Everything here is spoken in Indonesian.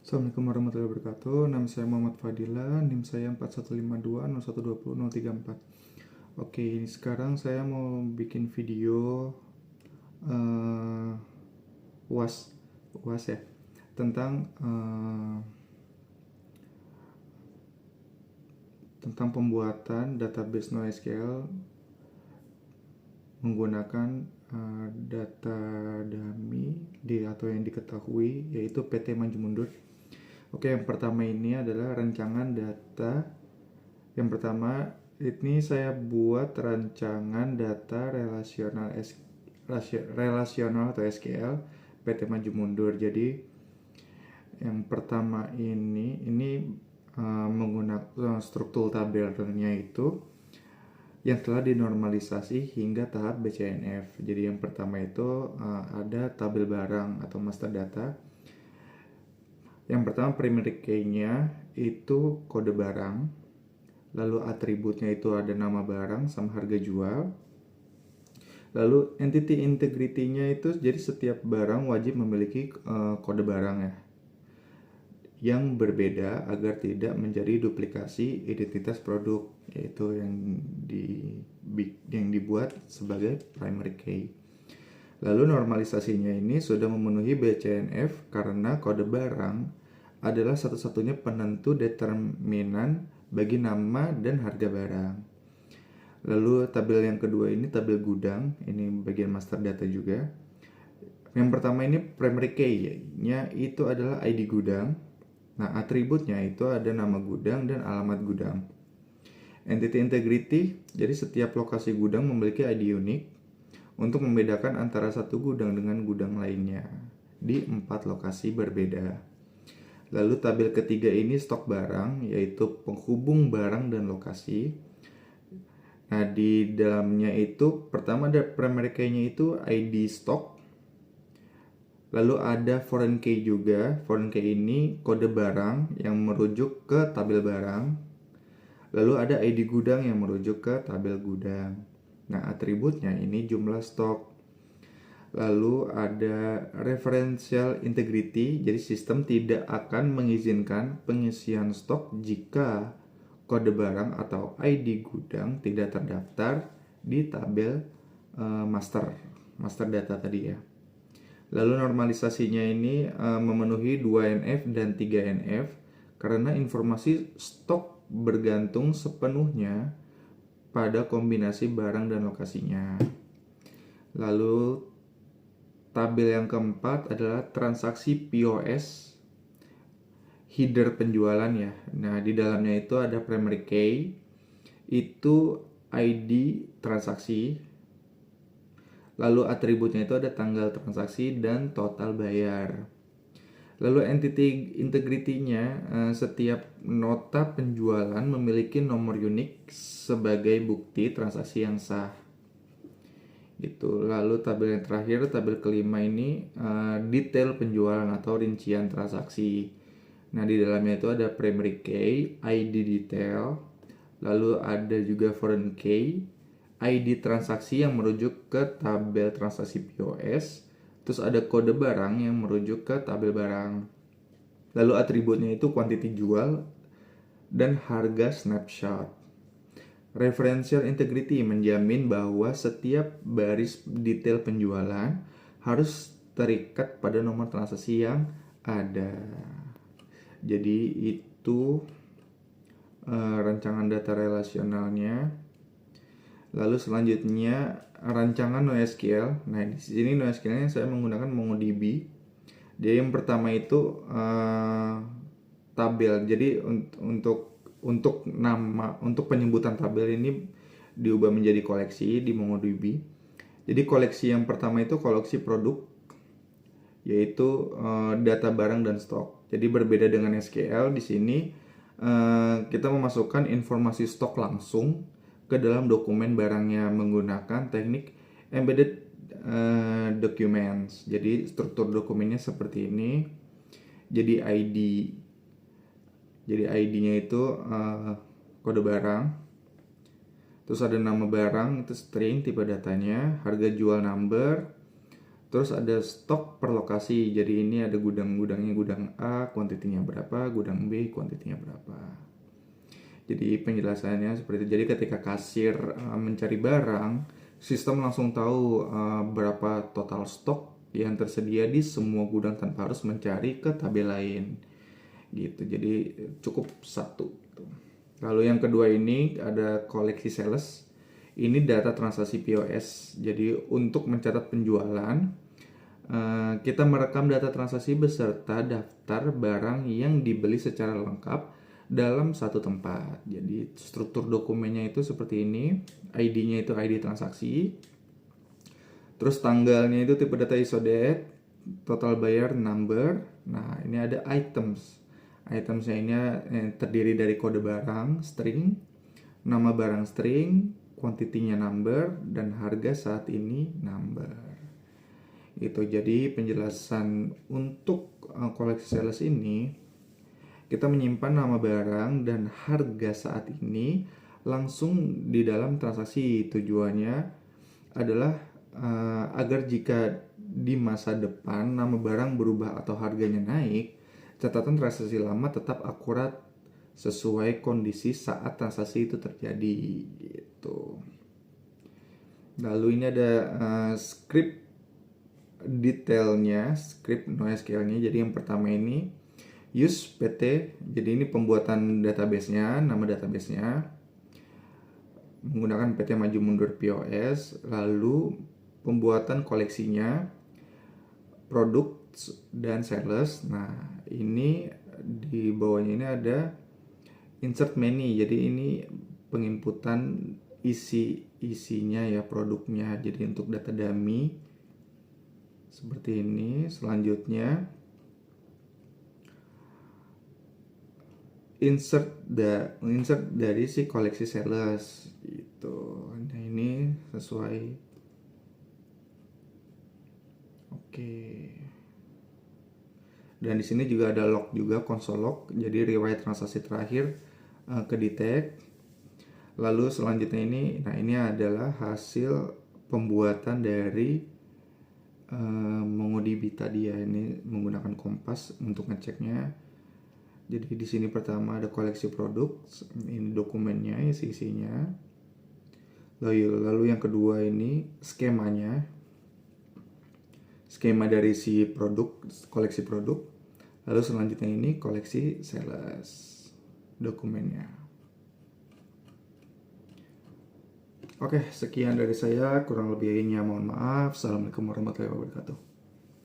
Assalamualaikum warahmatullahi wabarakatuh. Nama saya Muhammad Fadila, NIM saya 4152 Oke, sekarang saya mau bikin video uh, UAS UAS ya, tentang pembuatan database NoSQL menggunakan data dummy atau yang diketahui yaitu PT Maju Mundur. Oke, yang pertama ini adalah rancangan data. Yang pertama, ini saya buat rancangan data relasional atau SQL PT Maju Mundur. Jadi yang pertama ini menggunakan struktur tabelnya itu yang telah dinormalisasi hingga tahap BCNF. Jadi yang pertama itu ada tabel barang atau master data. Yang pertama primary key-nya itu kode barang, lalu atributnya itu ada nama barang sama harga jual. Lalu entity integrity-nya itu jadi setiap barang wajib memiliki kode barang ya, yang berbeda agar tidak menjadi duplikasi identitas produk, yaitu yang dibuat sebagai primary key. Lalu normalisasinya ini sudah memenuhi BCNF karena kode barang adalah satu-satunya penentu determinan bagi nama dan harga barang. Lalu tabel yang kedua ini tabel gudang, ini bagian master data juga. Yang pertama ini primary key-nya itu adalah ID gudang. Nah, atributnya itu ada nama gudang dan alamat gudang. Entity integrity, jadi setiap lokasi gudang memiliki ID unik untuk membedakan antara satu gudang dengan gudang lainnya di 4 lokasi berbeda. Lalu tabel ketiga ini stok barang, yaitu penghubung barang dan lokasi. Nah, di dalamnya itu pertama ada primary key-nya itu ID stok. Lalu ada foreign key juga. Foreign key ini kode barang yang merujuk ke tabel barang. Lalu ada ID gudang yang merujuk ke tabel gudang. Nah, atributnya ini jumlah stok. Lalu ada referential integrity, jadi sistem tidak akan mengizinkan pengisian stok jika kode barang atau ID gudang tidak terdaftar di tabel master data tadi ya. Lalu normalisasinya ini memenuhi 2NF dan 3NF karena informasi stok bergantung sepenuhnya pada kombinasi barang dan lokasinya. Lalu tabel yang keempat adalah transaksi POS, header penjualan ya. Nah, di dalamnya itu ada primary key, itu ID transaksi. Lalu atributnya itu ada tanggal transaksi dan total bayar. Lalu entity integrity-nya, setiap nota penjualan memiliki nomor unik sebagai bukti transaksi yang sah. Gitu. Lalu tabel yang terakhir, tabel kelima ini detail penjualan atau rincian transaksi. Nah, di dalamnya itu ada primary key, ID detail, lalu ada juga foreign key, ID transaksi yang merujuk ke tabel transaksi POS, terus ada kode barang yang merujuk ke tabel barang. Lalu atributnya itu quantity jual dan harga snapshot. Referential integrity menjamin bahwa setiap baris detail penjualan harus terikat pada nomor transaksi yang ada. Jadi itu rancangan data relasionalnya. Lalu selanjutnya rancangan NoSQL. Nah, di sini NoSQL-nya saya menggunakan MongoDB. Jadi yang pertama itu tabel. Jadi untuk penyebutan tabel ini diubah menjadi koleksi di MongoDB. Jadi koleksi yang pertama itu koleksi produk, yaitu data barang dan stok. Jadi berbeda dengan SQL, di sini kita memasukkan informasi stok langsung ke dalam dokumen barangnya menggunakan teknik embedded documents. Jadi struktur dokumennya seperti ini. Jadi ID-nya itu kode barang. Terus ada nama barang, itu string tipe datanya, harga jual number. Terus ada stok per lokasi. Jadi ini ada gudang-gudangnya, gudang A kuantitinya berapa, gudang B kuantitinya berapa. Jadi penjelasannya seperti itu. Jadi ketika kasir mencari barang, sistem langsung tahu berapa total stok yang tersedia di semua gudang tanpa harus mencari ke tabel lain. Gitu. Jadi cukup satu. Gitu. Lalu yang kedua ini ada koleksi sales. Ini data transaksi POS. Jadi untuk mencatat penjualan, kita merekam data transaksi beserta daftar barang yang dibeli secara lengkap dalam satu tempat. Jadi struktur dokumennya itu seperti ini. ID-nya itu ID transaksi. Terus tanggalnya itu tipe data isodate, total buyer number. Nah, ini ada items. Itemsnya ini terdiri dari kode barang, string, nama barang string, kuantitinya number, dan harga saat ini number. Itu jadi penjelasan untuk koleksi sales ini, kita menyimpan nama barang dan harga saat ini langsung di dalam transaksi. Tujuannya adalah agar jika di masa depan nama barang berubah atau harganya naik, catatan transaksi lama tetap akurat sesuai kondisi saat transaksi itu terjadi gitu. Lalu ini ada script detailnya, script NoSQL-nya. Jadi yang pertama ini use PT, jadi ini pembuatan database-nya, nama database-nya menggunakan PT Maju Mundur POS. Lalu pembuatan koleksinya, produk dan sales. Nah, ini di bawahnya ini ada insert many. Jadi ini penginputan isinya ya, produknya. Jadi untuk data dummy seperti ini. Selanjutnya insert dari si koleksi sales gitu. Nah, ini sesuai. Oke. Dan di sini juga ada log juga, konsol log. Jadi riwayat transaksi terakhir ke detect. Lalu selanjutnya ini, nah ini adalah hasil pembuatan dari MongoDB tadi ya. Ini menggunakan Kompas untuk ngeceknya. Jadi di sini pertama ada koleksi produk, ini dokumennya, isinya. Lalu yang kedua ini skemanya, skema dari si produk, koleksi produk. Lalu selanjutnya ini koleksi sales, dokumennya. Oke, sekian dari saya, kurang lebihnya mohon maaf. Assalamualaikum warahmatullahi wabarakatuh.